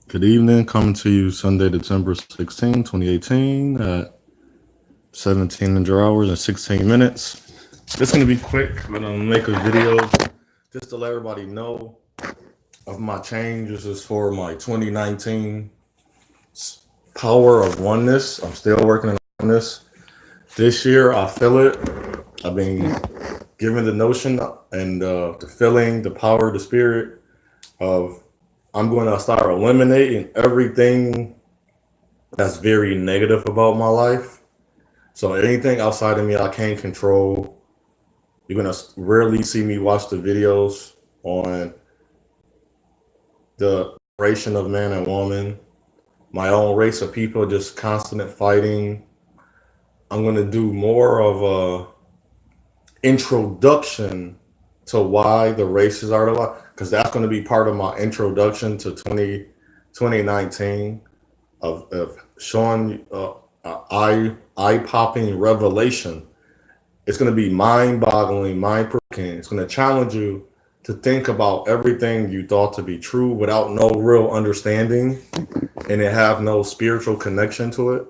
Good evening. Coming to you Sunday, December 16, 2018 at 1700 hours and 16 minutes. This is going to be quick. I'm going to make a video just to let everybody know of my change. This is for my 2019 power of oneness. I'm still working on this. This year, I feel it. I've been given the notion and the feeling, the power, the spirit of I'm going to start eliminating everything that's very negative about my life. So anything outside of me I can't control. You're gonna rarely see me watch the videos on the separation of man and woman, my own race of people just constant fighting. I'm gonna do more of a introduction to why the races are the way, because that's gonna be part of my introduction to 2019 of showing eye popping revelation. It's going to be mind boggling, mind provoking. It's going to challenge you to think about everything you thought to be true without no real understanding and it have no spiritual connection to it.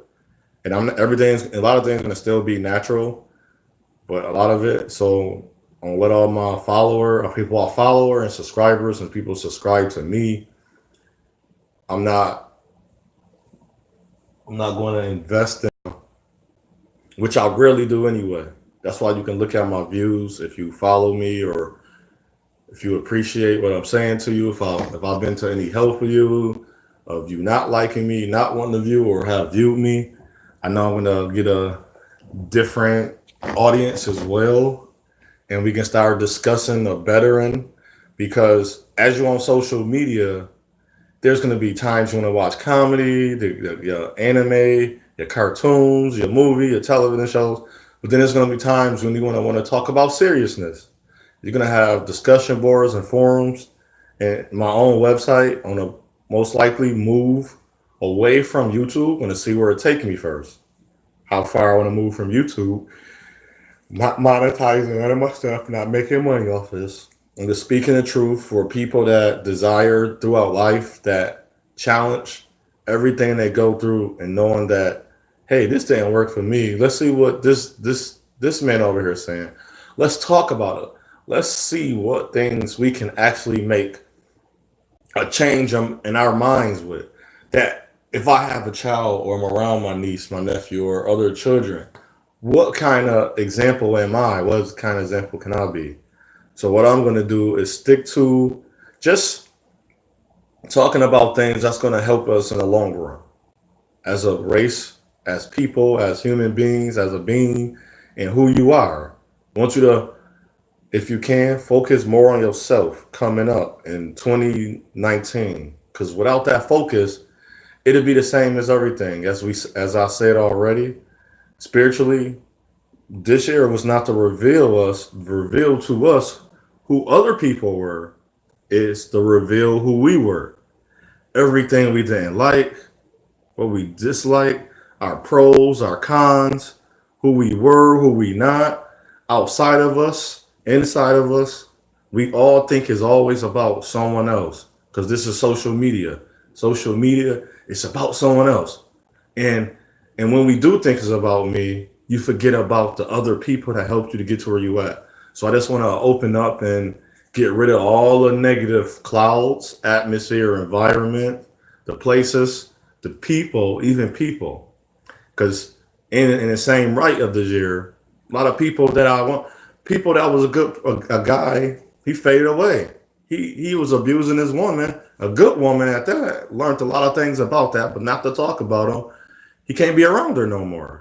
And everything's a lot of things going to still be natural, but a lot of it. So I'm gonna let all my people I follower and subscribers and people subscribe to me. I'm not I'm not going to invest in, which I rarely do anyway. That's why you can look at my views if you follow me or if you appreciate what I'm saying to you. If I've been to any help with you, of you not liking me, not wanting to view or have viewed me, I know I'm gonna get a different audience as well, and we can start discussing the veteran because as you're on social media, there's going to be times you want to watch comedy, your anime, your cartoons, your movie, your television shows. But then there's going to be times when you want to talk about seriousness. You're going to have discussion boards and forums, and my own website. I'm going to most likely move away from YouTube. I'm going to see where it takes me first. How far I want to move from YouTube, not monetizing none of my stuff, not making money off this. I'm just speaking the truth for people that desire throughout life that challenge everything they go through and knowing that, hey, this didn't work for me. Let's see what this man over here is saying. Let's talk about it. Let's see what things we can actually make a change in our minds with. That if I have a child or I'm around my niece, my nephew, or other children, what kind of example am I? What kind of example can I be? So what I'm going to do is stick to just talking about things that's going to help us in the long run as a race, as people, as human beings, as a being, and who you are. I want you to, if you can, focus more on yourself coming up in 2019. Because without that focus, it'll be the same as everything. As I said already, spiritually, this year was not to reveal to us who other people were. It's to reveal who we were. Everything we didn't like, what we disliked, our pros, our cons, who we were, who we not, outside of us, inside of us. We all think is always about someone else because this is social media. Social media, it's about someone else. And and when we do think it's about me, you forget about the other people that helped you to get to where you at. So I just want to open up and get rid of all the negative clouds, atmosphere, environment, the places, the people, even people. Because in the same right of this year, a lot of people that was a guy, he faded away. He was abusing his woman, a good woman at that. Learned a lot of things about that, but not to talk about him. He can't be around her no more.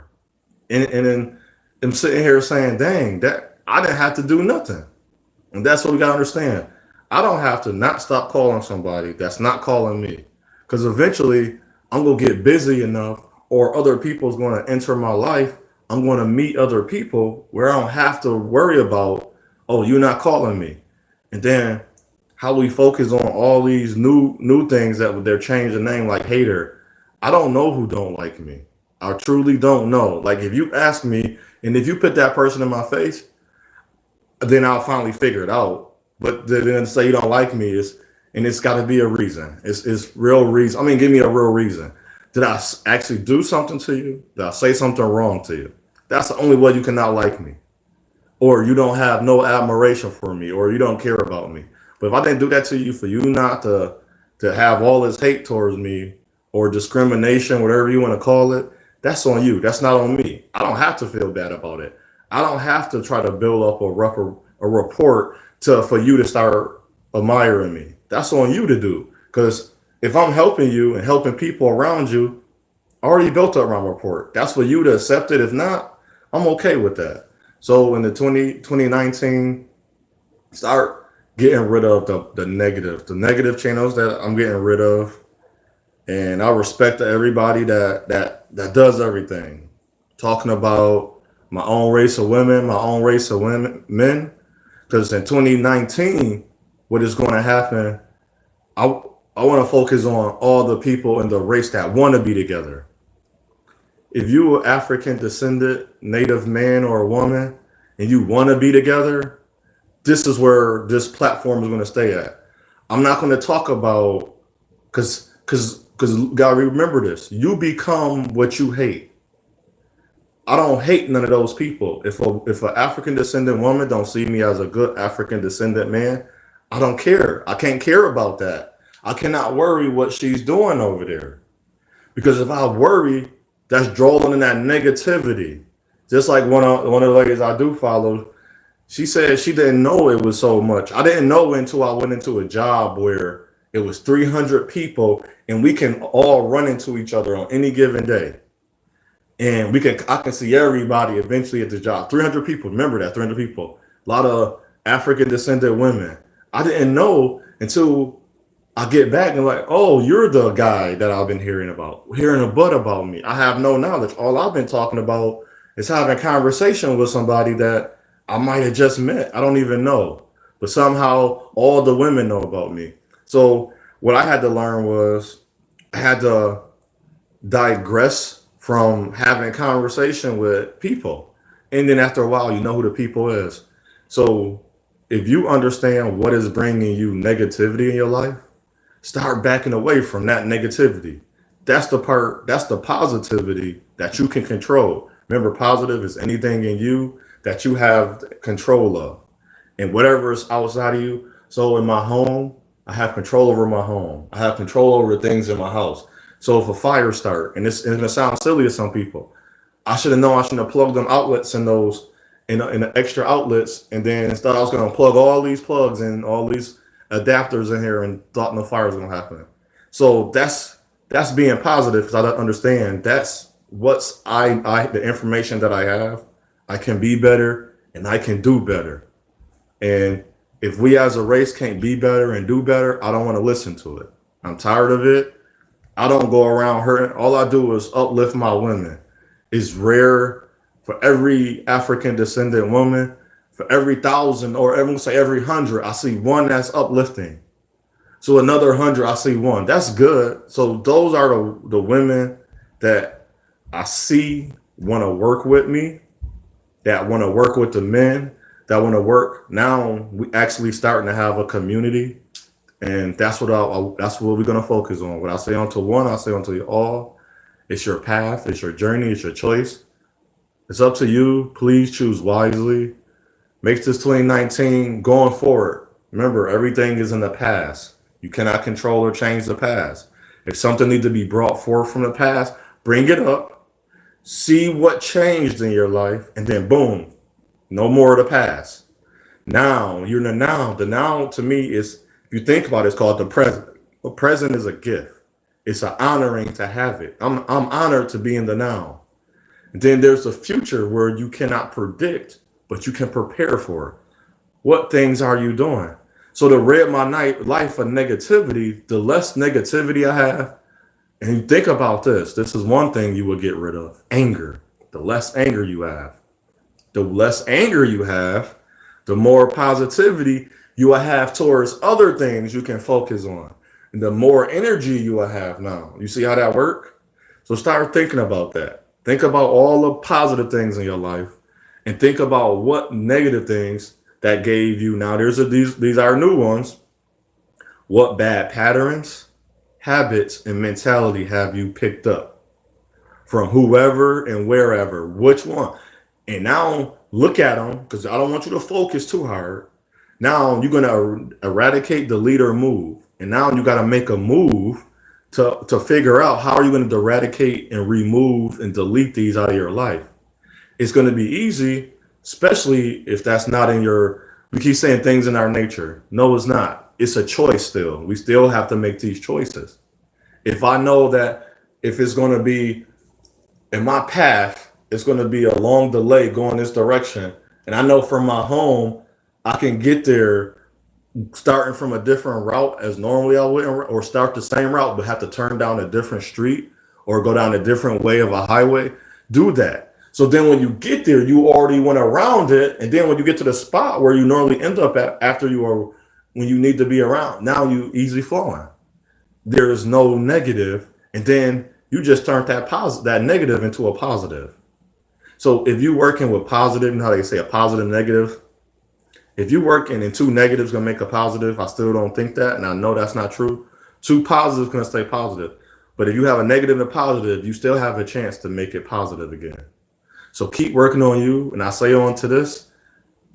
And then I'm sitting here saying, dang, that I didn't have to do nothing. And that's what we gotta understand. I don't have to not stop calling somebody that's not calling me. Because eventually I'm gonna get busy enough or other people's gonna enter my life. I'm gonna meet other people where I don't have to worry about, oh, you're not calling me. And then how we focus on all these new things that they're changing the name like hater. I don't know who don't like me. I truly don't know. Like if you ask me and if you put that person in my face, then I'll finally figure it out. But then say you don't like me is and it's got to be a reason. It's real reason. I mean, give me a real reason. Did I actually do something to you? Did I say something wrong to you? That's the only way you cannot like me, or you don't have no admiration for me, or you don't care about me. But if I didn't do that to you, for you not to have all this hate towards me or discrimination, whatever you want to call it, that's on you. That's not on me. I don't have to feel bad about it. I don't have to try to build up a report to for you to start admiring me. That's on you to do. Because if I'm helping you and helping people around you, I already built up my report. That's for you to accept it. If not, I'm okay with that. So in the 2019, start getting rid of the negative channels that I'm getting rid of. And I respect everybody that does everything. Talking about my own race of women, my own race of women, men. Because in 2019, what is going to happen? I I want to focus on all the people in the race that want to be together. If you are African descendant, Native man or woman, and you want to be together, this is where this platform is going to stay at. I'm not going to talk about because gotta remember this. You become what you hate. I don't hate none of those people. If an African descendant woman don't see me as a good African descendant man, I don't care. I can't care about that. I cannot worry what she's doing over there because if I worry, that's drawing in that negativity. Just like one of the ladies I do follow, she said she didn't know it was so much. I didn't know until I went into a job where it was 300 people and we can all run into each other on any given day. And I can see everybody eventually at the job. 300 people, remember that 300 people. A lot of African descendant women. I didn't know until I get back and like, oh, you're the guy that I've been hearing a butt about me. I have no knowledge. All I've been talking about is having a conversation with somebody that I might have just met. I don't even know. But somehow all the women know about me. So what I had to learn was I had to digress from having a conversation with people. And then after a while, you know who the people is. So if you understand what is bringing you negativity in your life, start backing away from that negativity. That's the positivity that you can control. Remember, positive is anything in you that you have control of. And whatever is outside of you. So in my home, I have control over my home. I have control over things in my house. So if a fire start, and it's gonna sound silly to some people, I should have known I shouldn't have plugged them outlets in those in the extra outlets, and then instead I was gonna plug all these plugs and all these adapters in here, and thought no fire was gonna happen. So that's being positive because I don't understand. That's what's I the information that I have. I can be better and I can do better. And if we as a race can't be better and do better, I don't want to listen to it. I'm tired of it. I don't go around hurting. All I do is uplift my women. It's rare for every African descendant woman, for every thousand, or everyone say every hundred, I see one that's uplifting. So another 100, I see one. That's good. So those are the women that I see want to work with me, that want to work with the men, that want to work. Now we actually starting to have a community, and that's what we're gonna focus on. What I say onto one, I say onto you all. It's your path, it's your journey, it's your choice. It's up to you. Please choose wisely. Make this 2019 going forward. Remember, everything is in the past. You cannot control or change the past. If something needs to be brought forth from the past, bring it up. See what changed in your life, and then boom, no more of the past. Now you're in the now. The now to me is, if you think about it, it's called the present. The present is a gift. It's an honoring to have it. I'm honored to be in the now. And then there's the future where you cannot predict, but you can prepare for it. What things are you doing? So to rid my life of negativity, the less negativity I have, and you think about this, this is one thing you will get rid of: anger. The less anger you have, the more positivity you will have towards other things you can focus on. And the more energy you will have now. You see how that works? So start thinking about that. Think about all the positive things in your life and think about what negative things that gave you. Now these are new ones. What bad patterns, habits, and mentality have you picked up from whoever and wherever? Which one? And now look at them, because I don't want you to focus too hard. Now you're going to eradicate, delete, or move. And now you got to make a move to figure out how are you going to eradicate and remove and delete these out of your life. It's going to be easy, especially if that's not in your. We keep saying things in our nature. No, it's not. It's a choice still. We still have to make these choices. If I know that if it's going to be in my path, it's going to be a long delay going this direction. And I know from my home, I can get there starting from a different route as normally I would, or start the same route but have to turn down a different street or go down a different way of a highway. Do that. So then when you get there, you already went around it. And then when you get to the spot where you normally end up at after you are when you need to be around, now you easy flowing. There is no negative, and then you just turned that negative into a positive. So if you working with positive, you know how they say a positive negative. If you working and two negatives gonna make a positive, I still don't think that, and I know that's not true. Two positives gonna stay positive, but if you have a negative and a positive, you still have a chance to make it positive again. So keep working on you, and I say on to this: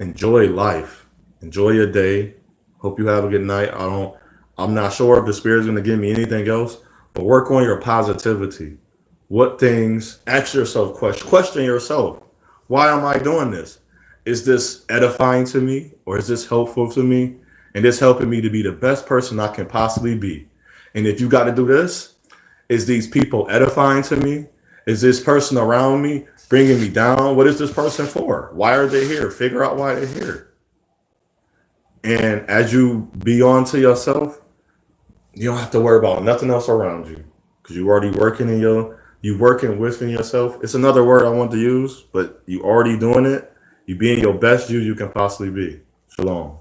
enjoy life, enjoy your day. Hope you have a good night. I'm not sure if the spirit's gonna give me anything else, but work on your positivity. What things? Ask yourself questions. Question yourself. Why am I doing this? Is this edifying to me, or is this helpful to me? And this helping me to be the best person I can possibly be. And if you got to do this, is these people edifying to me? Is this person around me bringing me down? What is this person for? Why are they here? Figure out why they're here. And as you be on to yourself, you don't have to worry about nothing else around you, because you already working in you working within yourself. It's another word I want to use, but you already doing it. You being your best you can possibly be. Shalom.